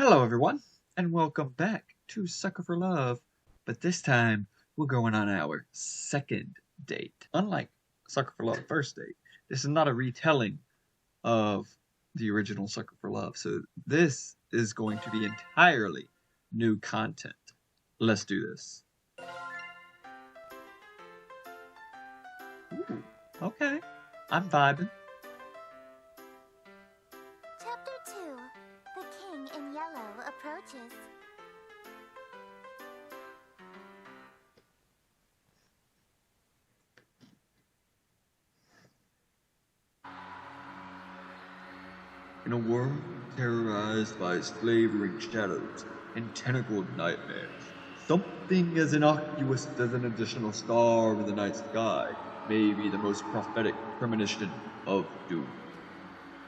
Hello, everyone, and welcome back to Sucker for Love. But this time, we're going on our second date. Unlike Sucker for Love first date, this is not a retelling of the original Sucker for Love. So this is going to be entirely new content. Let's do this. Ooh, okay, I'm vibing. Chapter 2. The King in Yellow approaches. In a world terrorized by slavering shadows and tentacled nightmares, something as innocuous as an additional star in the night sky may be the most prophetic premonition of doom.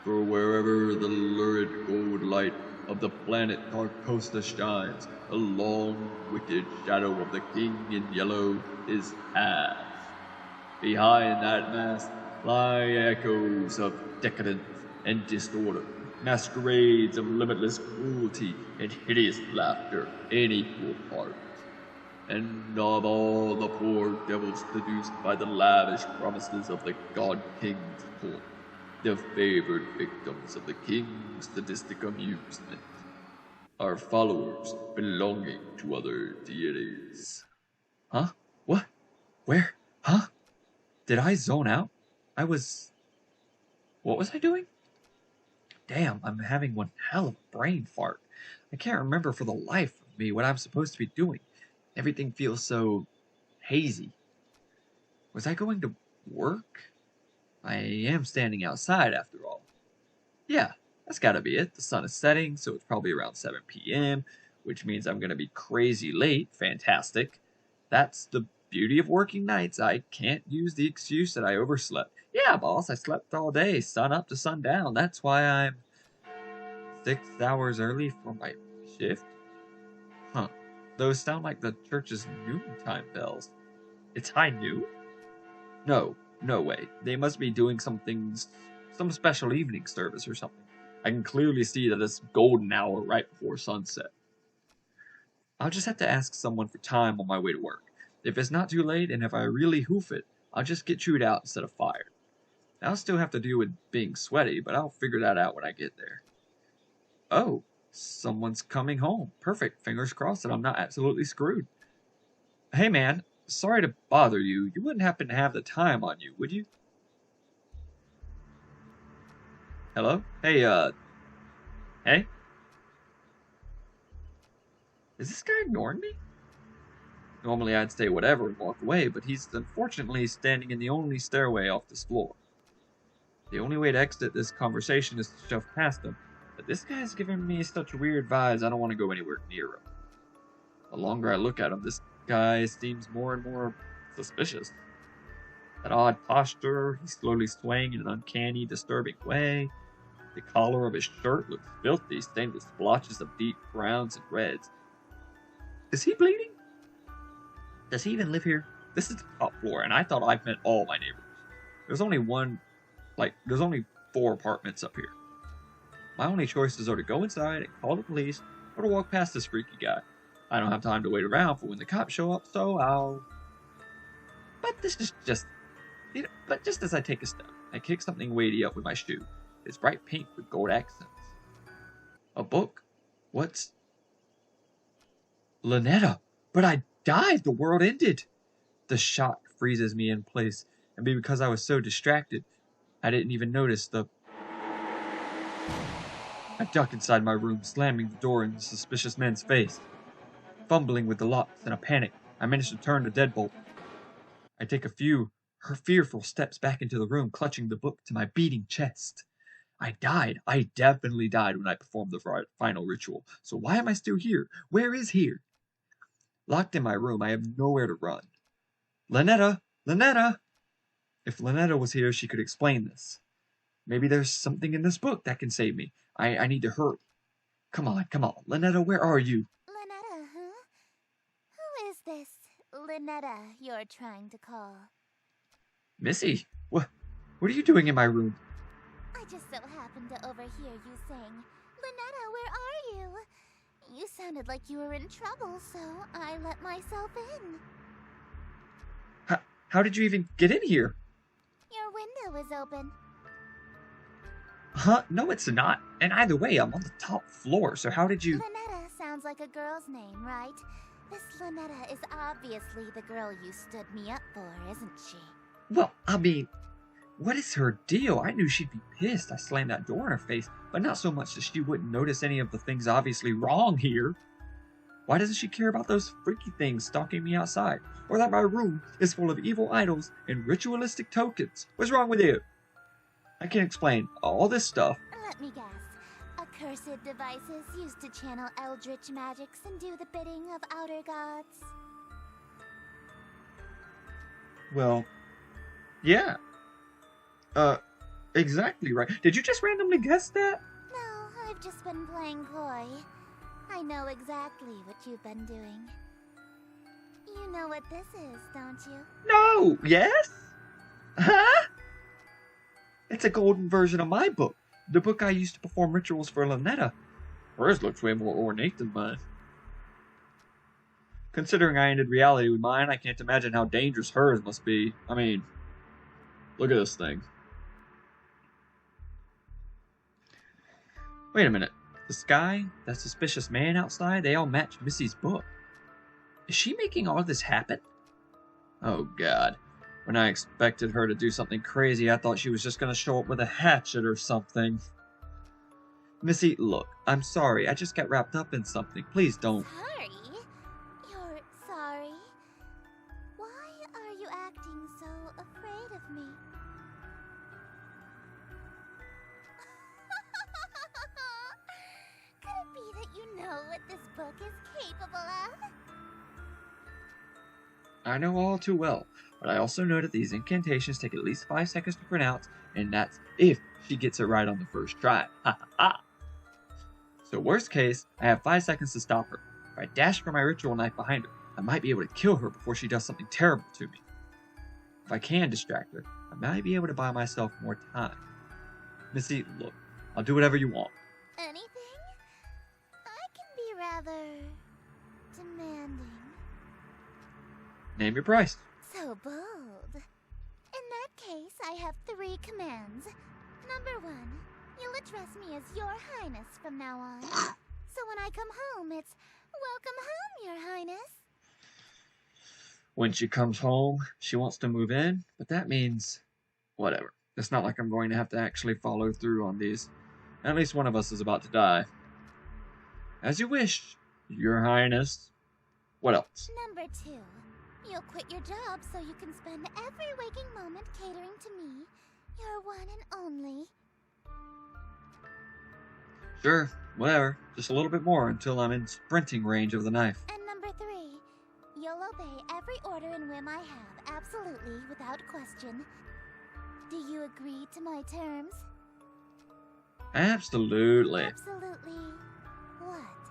For wherever the lurid gold light of the planet Carcosa shines, the long, wicked shadow of the King in Yellow is cast. Behind that mask lie echoes of decadence and disorder, masquerades of limitless cruelty and hideous laughter in equal parts. And of all the poor devils seduced by the lavish promises of the God King's court, the favored victims of the King's sadistic amusement are followers belonging to other deities. Huh? What? Where? Huh? Did I zone out? What was I doing? Damn, I'm having one hell of a brain fart. I can't remember for the life of me what I'm supposed to be doing. Everything feels so hazy. Was I going to work? I am standing outside after all. Yeah, that's gotta be it. The sun is setting, so it's probably around 7 p.m., which means I'm gonna be crazy late. Fantastic. That's the beauty of working nights. I can't use the excuse that I overslept. Yeah, boss, I slept all day, sun up to sundown. That's why I'm 6 hours early for my shift. Huh. Those sound like the church's noontime bells. It's high noon? No, no way. They must be doing some special evening service or something. I can clearly see that it's golden hour right before sunset. I'll just have to ask someone for time on my way to work. If it's not too late and if I really hoof it, I'll just get chewed out instead of fired. I'll still have to deal with being sweaty, but I'll figure that out when I get there. Oh, someone's coming home. Perfect. Fingers crossed that I'm not absolutely screwed. Hey man, sorry to bother you. You wouldn't happen to have the time on you, would you? Hello? Hey? Is this guy ignoring me? Normally I'd say whatever and walk away, but he's unfortunately standing in the only stairway off this floor. The only way to exit this conversation is to shove past him, but this guy's giving me such weird vibes I don't want to go anywhere near him. The longer I look at him, this guy seems more and more suspicious. That odd posture, he's slowly swaying in an uncanny, disturbing way. The collar of his shirt looks filthy, stained with splotches of deep browns and reds. Is he bleeding? Does he even live here? This is the top floor, and I thought I've met all my neighbors. There's only 4 apartments up here. My only choices are to go inside and call the police, or to walk past this freaky guy. I don't have time to wait around for when the cops show up, so I'll... But this is just... But just as I take a step, I kick something weighty up with my shoe. It's bright pink with gold accents. A book? What's... Lynetta! But I died! The world ended! The shock freezes me in place, and because I was so distracted, I didn't even notice I duck inside my room, slamming the door in the suspicious man's face. Fumbling with the locks in a panic, I manage to turn the deadbolt. I take a few fearful steps back into the room, clutching the book to my beating chest. I died. I definitely died when I performed the final ritual. So why am I still here? Where is here? Locked in my room, I have nowhere to run. Lynetta! Lynetta! If Lynetta was here, she could explain this. Maybe there's something in this book that can save me. I need to hurry. Come on. Lynetta, where are you? Lynetta, huh? Who is this Lynetta you're trying to call? Missy, what are you doing in my room? I just so happened to overhear you saying, Lynetta, where are you? sounded like you were in trouble, so I let myself in. How did you even get in here? Your window is open. Huh? No, it's not. And either way, I'm on the top floor, so how did you... Lynetta sounds like a girl's name, right? This Lynetta is obviously the girl you stood me up for, isn't she? Well, I mean, what is her deal? I knew she'd be pissed I slammed that door in her face, but not so much that she wouldn't notice any of the things obviously wrong here. Why doesn't she care about those freaky things stalking me outside? Or that my room is full of evil idols and ritualistic tokens? What's wrong with you? I can't explain all this stuff. Let me guess. Accursed devices used to channel eldritch magics and do the bidding of outer gods. Well, yeah. Exactly right. Did you just randomly guess that? No, I've just been playing coy. I know exactly what you've been doing. You know what this is, don't you? No! Yes? Huh? It's a golden version of my book. The book I used to perform rituals for Lynetta. Hers looks way more ornate than mine. Considering I ended reality with mine, I can't imagine how dangerous hers must be. I mean, look at this thing. Wait a minute. The sky, that suspicious man outside, they all match Missy's book. Is she making all of this happen? Oh god. When I expected her to do something crazy, I thought she was just going to show up with a hatchet or something. Missy, look, I'm sorry. I just got wrapped up in something. Please don't. Sorry? You're sorry? Why are you acting so afraid of me? Could it be that you know what this book is capable of? I know all too well, but I also know that these incantations take at least 5 seconds to pronounce, and that's if she gets it right on the first try. Ha ha ha! So worst case, I have 5 seconds to stop her. If I dash for my ritual knife behind her, I might be able to kill her before she does something terrible to me. If I can distract her, I might be able to buy myself more time. Missy, look, I'll do whatever you want. Anything? I can be rather demanding. Name your price. So bold. In that case, I have 3 commands. Number 1, you'll address me as Your Highness from now on. So when I come home, it's welcome home, Your Highness. When she comes home, she wants to move in, but that means whatever. It's not like I'm going to have to actually follow through on these. At least one of us is about to die. As you wish, Your Highness. What else? Number 2, you'll quit your job so you can spend every waking moment catering to me, your one and only. Sure, whatever. Just a little bit more until I'm in sprinting range of the knife. And number 3, you'll obey every order and whim I have, absolutely, without question. Do you agree to my terms? Absolutely. Absolutely. What?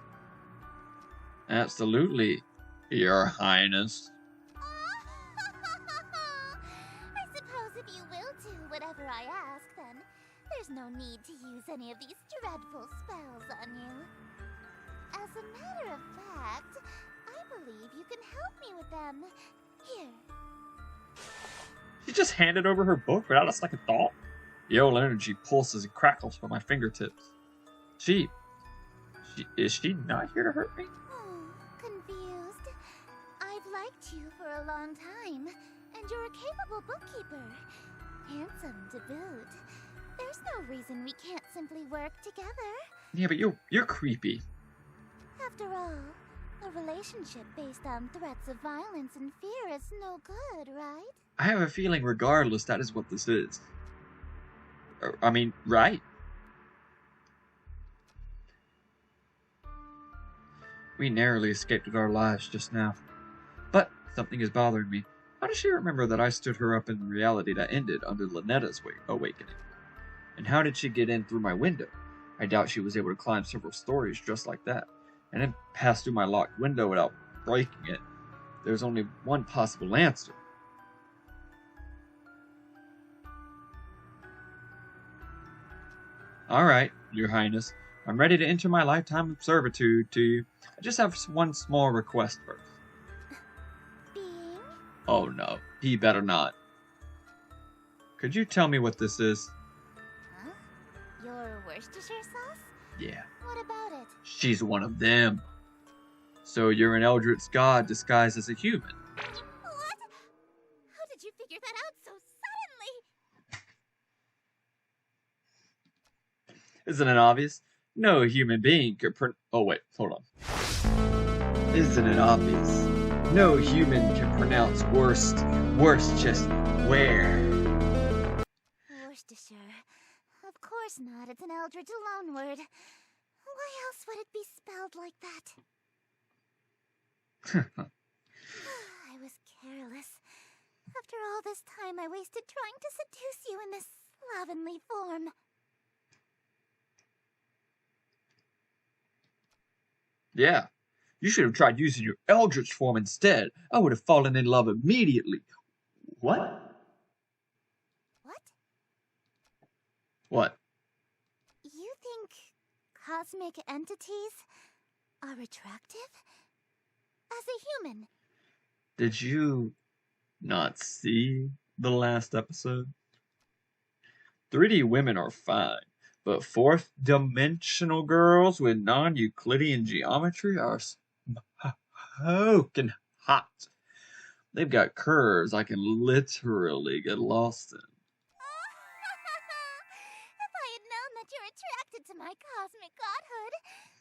Absolutely, Your Highness. I suppose if you will do whatever I ask, then there's no need to use any of these dreadful spells on you. As a matter of fact, I believe you can help me with them. Here. She just handed over her book without a second thought. The old energy pulses and crackles from my fingertips. Is she not here to hurt me? Confused. I've liked you for a long time, and you're a capable bookkeeper. Handsome to boot. There's no reason we can't simply work together. Yeah, but you're creepy. After all, a relationship based on threats of violence and fear is no good, right? I have a feeling regardless that is what this is. I mean, right? We narrowly escaped with our lives just now. But something is bothering me. How does she remember that I stood her up in reality that ended under Lynetta's awakening? And how did she get in through my window? I doubt she was able to climb several stories just like that, and then pass through my locked window without breaking it. There's only one possible answer. Alright, Your Highness. I'm ready to enter my lifetime of servitude to you. I just have one small request first. Being? Oh no, he better not. Could you tell me what this is? Huh? Your Worcestershire sauce? Yeah, What about it? she's one of them. So you're an Eldritch god disguised as a human. What? How did you figure that out so suddenly? Isn't it obvious? No human being could oh wait, hold on. Isn't it obvious? No human can pronounce Worcestershire. Worcestershire. Of course not. It's an Eldritch loanword. Why else would it be spelled like that? I was careless. After all this time I wasted trying to seduce you in this slovenly form. Yeah, you should have tried using your Eldritch form instead. I would have fallen in love immediately. What? What? What? You think cosmic entities are attractive? As a human? Did you not see the last episode? 3D women are fine, but fourth dimensional girls with non-Euclidean geometry are smoking hot. They've got curves I can literally get lost in. If I had known that you're attracted to my cosmic godhood,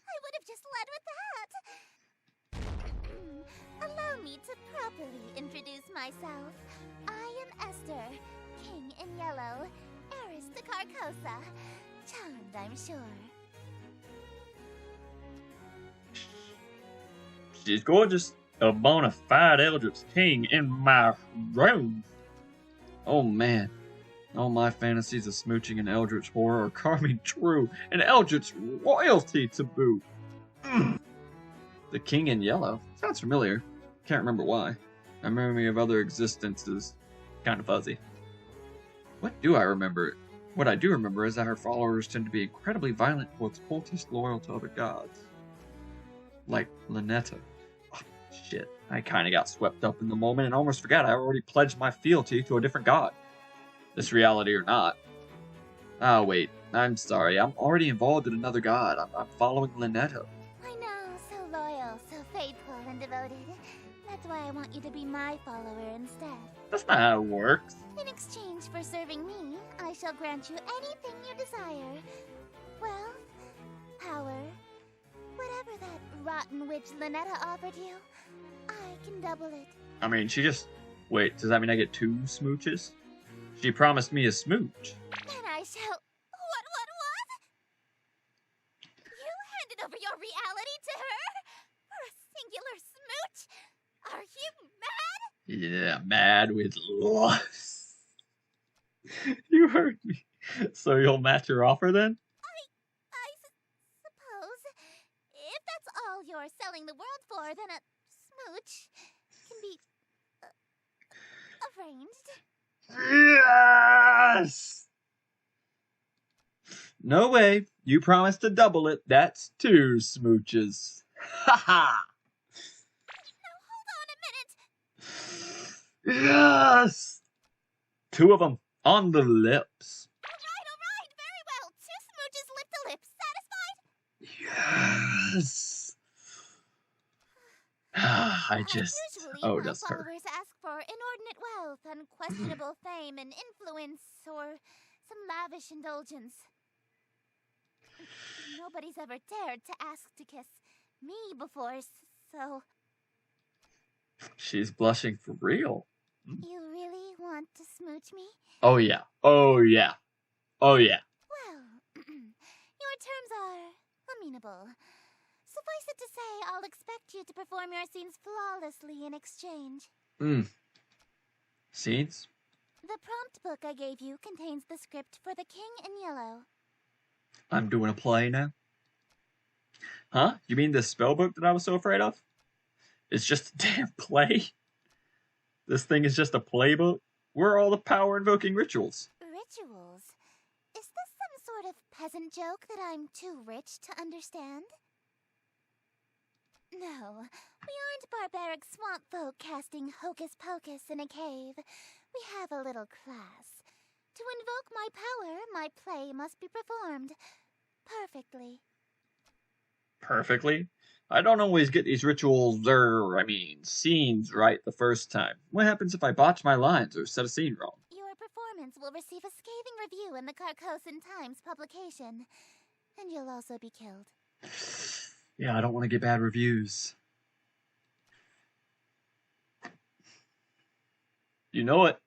I would have just led with that. Allow me to properly introduce myself. I am Esther, King in Yellow, heiress to Carcosa. Charmed, I'm sure. She's gorgeous. A bona fide Eldritch King in my room. Oh man. All my fantasies of smooching an Eldritch horror are coming true. An Eldritch royalty to boot. The King in Yellow. Sounds familiar. Can't remember why. My memory of other existences kind of fuzzy. What do I remember? What I do remember is that her followers tend to be incredibly violent towards cultists loyal to other gods. Like Lynetta. Oh, shit. I kinda got swept up in the moment and almost forgot I already pledged my fealty to a different god. This reality or not. Ah, wait. I'm sorry. I'm already involved in another god. I'm following Lynetta. I know, so loyal, so faithful and devoted. That's why I want you to be my follower instead. That's not how it works. In exchange for serving me, I shall grant you anything you desire. Wealth, power, whatever that rotten witch Lynetta offered you, I can double it. I mean, she just... Wait, does that mean I get 2 smooches? She promised me a smooch. Then I shall... What? You handed over your reality to her? For a singular smooch? Are you mad? Yeah, mad with lust. You heard me. So you'll match her offer then? I suppose. If that's all you're selling the world for, then a smooch can be... arranged. Yes! No way. You promised to double it. That's 2 smooches. Ha ha! Now hold on a minute. Yes! 2 of them on the lips. Alright, very well. 2 smooches lip to lip. Satisfied? Yes! I just... Usually, Oh, my that's her. followers ask for inordinate wealth, unquestionable fame and influence, or some lavish indulgence. Nobody's ever dared to ask to kiss me before, so... She's blushing for real. You really want to smooch me? Oh yeah. Oh yeah. Oh yeah. Well, your terms are amenable. Suffice it to say, I'll expect you to perform your scenes flawlessly in exchange. Scenes? The prompt book I gave you contains the script for The King in Yellow. I'm doing a play now? Huh? You mean the spell book that I was so afraid of? It's just a damn play? This thing is just a playbook? Where are all the power-invoking rituals? Rituals? Is this some sort of peasant joke that I'm too rich to understand? No, we aren't barbaric swamp folk casting hocus pocus in a cave. We have a little class. To invoke my power, my play must be performed perfectly. Perfectly? I don't always get these rituals, scenes right the first time. What happens if I botch my lines or set a scene wrong? Your performance will receive a scathing review in the Carcosan Times publication, and you'll also be killed. Yeah, I don't want to get bad reviews. You know it.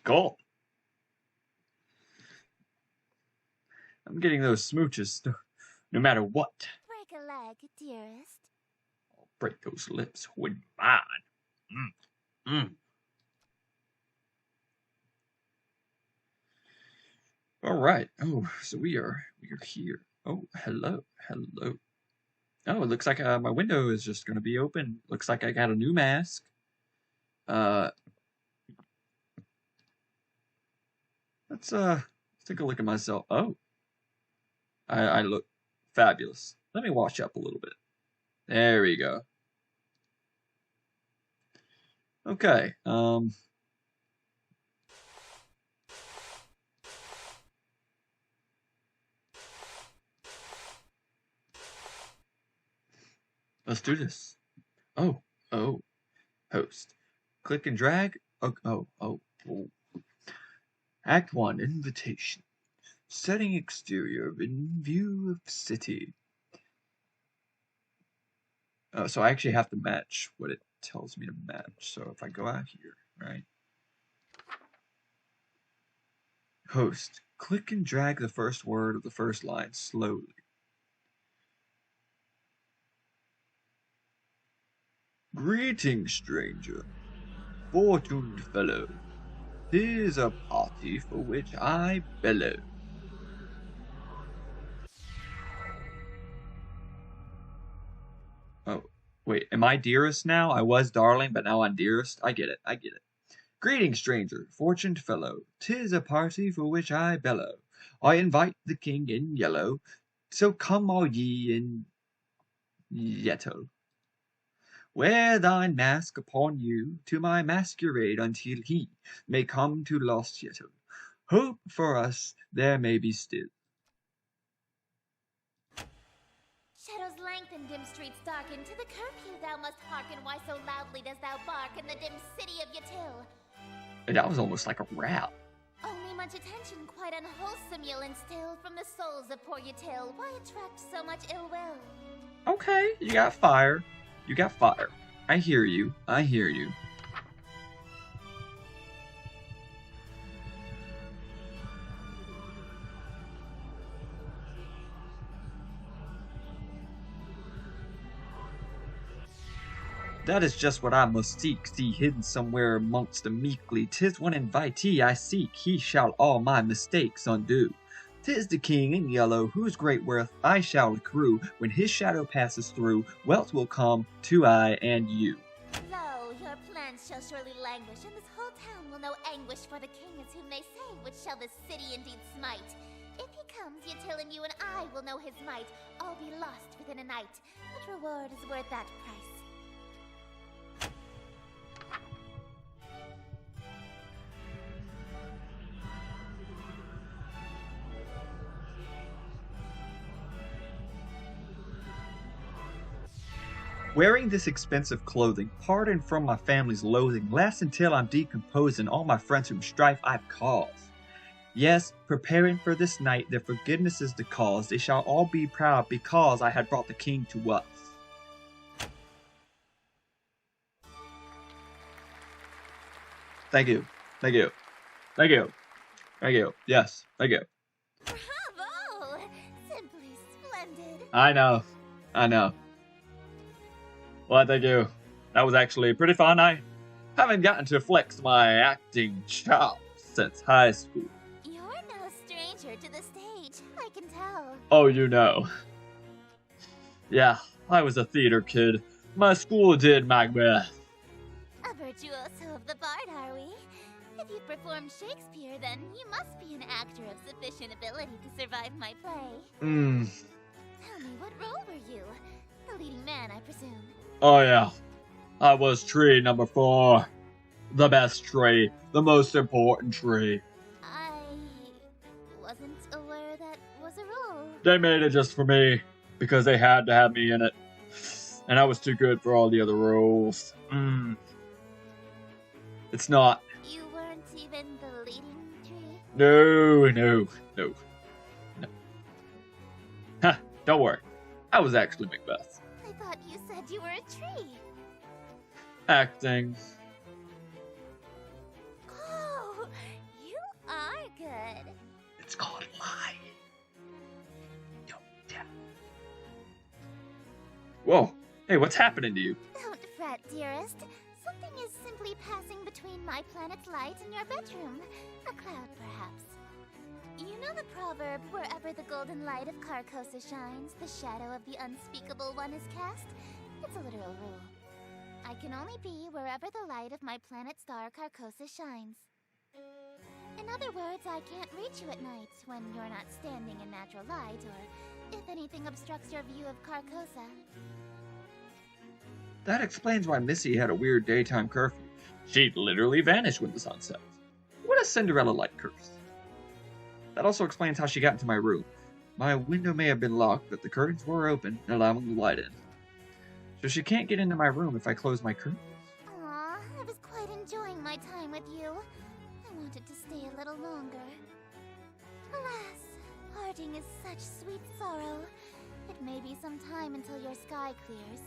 Cool. I'm getting those smooches no matter what. Break a leg, dearest. I'll break those lips with mine. All right. Oh, so we are here. Oh, hello. Oh, it looks like my window is just gonna be open. Looks like I got a new mask. Let's take a look at myself. Oh, I look fabulous. Let me wash up a little bit. There we go. Okay. Let's do this. Oh. Host. Click and drag. Oh. Act 1, invitation. Setting exterior in view of city. So I actually have to match what it tells me to match. So if I go out here, right? Host. Click and drag the first word of the first line slowly. Greetings, stranger. Fortuned fellow. 'Tis a party for which I bellow. Oh, wait, am I dearest now? I was darling, but now I'm dearest. I get it. Greetings, stranger, fortuned fellow. 'Tis a party for which I bellow. I invite the king in yellow, so come all ye in yetto. Wear thine mask upon you to my masquerade until he may come to lost yetto. Hope for us there may be still. Shadows lengthen, dim streets darken. To the curfew thou must hearken. Why so loudly dost thou bark in the dim city of Yatil? That was almost like a rap. Only much attention, quite unwholesome, you'll instill from the souls of poor Yatil. Why attract so much ill will? Okay, you got fire. I hear you. That is just what I must seek, see hidden somewhere amongst the meekly. 'Tis one invitee I seek, he shall all my mistakes undo. 'Tis the king in yellow, whose great worth I shall accrue. When his shadow passes through, wealth will come to I and you. Lo, your plans shall surely languish, and this whole town will know anguish for the king is whom they say, which shall this city indeed smite. If he comes, Yatil and you and I will know his might. All be lost within a night. What reward is worth that price? Wearing this expensive clothing, pardon from my family's loathing, lasts until I'm decomposing all my friends whom strife I've caused. Yes, preparing for this night, their forgiveness is the cause. They shall all be proud because I had brought the king to us. Thank you. Yes, thank you. Bravo! Simply splendid. I know. Well, thank you. That was actually pretty fun. I haven't gotten to flex my acting chops since high school. You're no stranger to the stage, I can tell. Oh, you know. Yeah, I was a theater kid. My school did Macbeth. A virtuoso of the bard, are we? If you've performed Shakespeare, then you must be an actor of sufficient ability to survive my play. Tell me, what role were you? The leading man, I presume. Oh yeah. I was tree number 4. The best tree. The most important tree. I wasn't aware that was a role. They made it just for me, because they had to have me in it. And I was too good for all the other roles. It's not. You weren't even the leading tree? No. Ha, don't worry. I was actually Macbeth. I thought you said you were a tree. Acting. Oh, you are good. It's called lying. Don't tell. Whoa. Hey, what's happening to you? Don't fret, dearest. Something is simply passing between my planet's light and your bedroom. A cloud, perhaps. You know the proverb, wherever the golden light of Carcosa shines, the shadow of the unspeakable one is cast? It's a literal rule. I can only be wherever the light of my planet star Carcosa shines. In other words, I can't reach you at night when you're not standing in natural light, or if anything obstructs your view of Carcosa. That explains why Missy had a weird daytime curfew. She'd literally vanish when the sun sets. What a Cinderella-like curse. That also explains how she got into my room. My window may have been locked, but the curtains were open, allowing the light in. So she can't get into my room if I close my curtains. Aw, I was quite enjoying my time with you. I wanted to stay a little longer. Alas, parting is such sweet sorrow. It may be some time until your sky clears.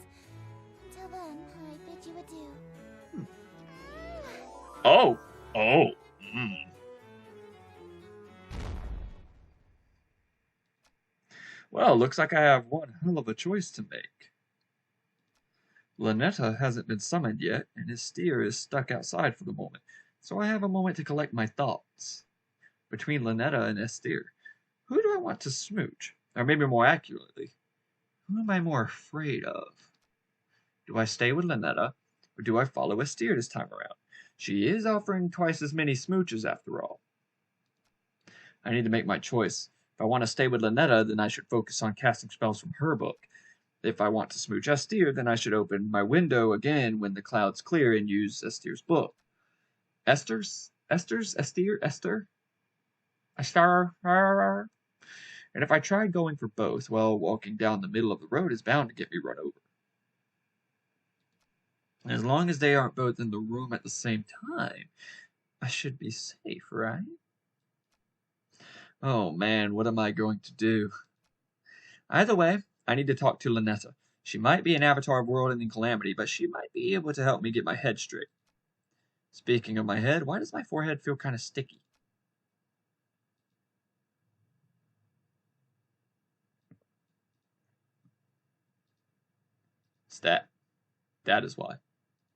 Until then, I bid you adieu. Oh. Well, looks like I have one hell of a choice to make. Lynetta hasn't been summoned yet, and his steer is stuck outside for the moment, so I have a moment to collect my thoughts. Between Lynetta and Estir, who do I want to smooch? Or maybe more accurately, who am I more afraid of? Do I stay with Lynetta, or do I follow Estir this time around? She is offering twice as many smooches after all. I need to make my choice. If I want to stay with Lynetta, then I should focus on casting spells from her book. If I want to smooch Estir, then I should open my window again when the clouds clear and use Estir's book. Esther? And if I try going for both, well, walking down the middle of the road is bound to get me run over. As long as they aren't both in the room at the same time, I should be safe, right? Oh man, what am I going to do? Either way, I need to talk to Lynetta. She might be an avatar of world-ending calamity, but she might be able to help me get my head straight. Speaking of my head, why does my forehead feel kind of sticky? Stat. That is why.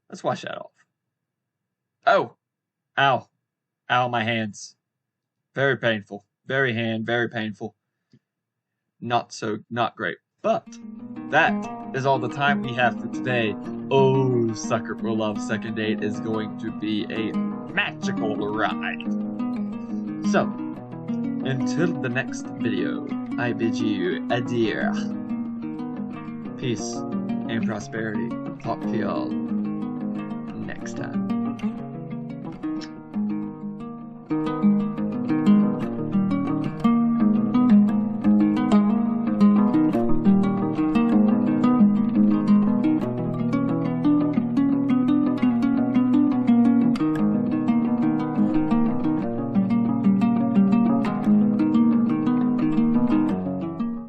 Let's wash that off. Oh! Ow. Ow, my hands. Very painful. Very painful. Not great. But that is all the time we have for today. Oh, Sucker for Love Second Date is going to be a magical ride. So, until the next video, I bid you adieu. Peace and prosperity. Talk to y'all next time.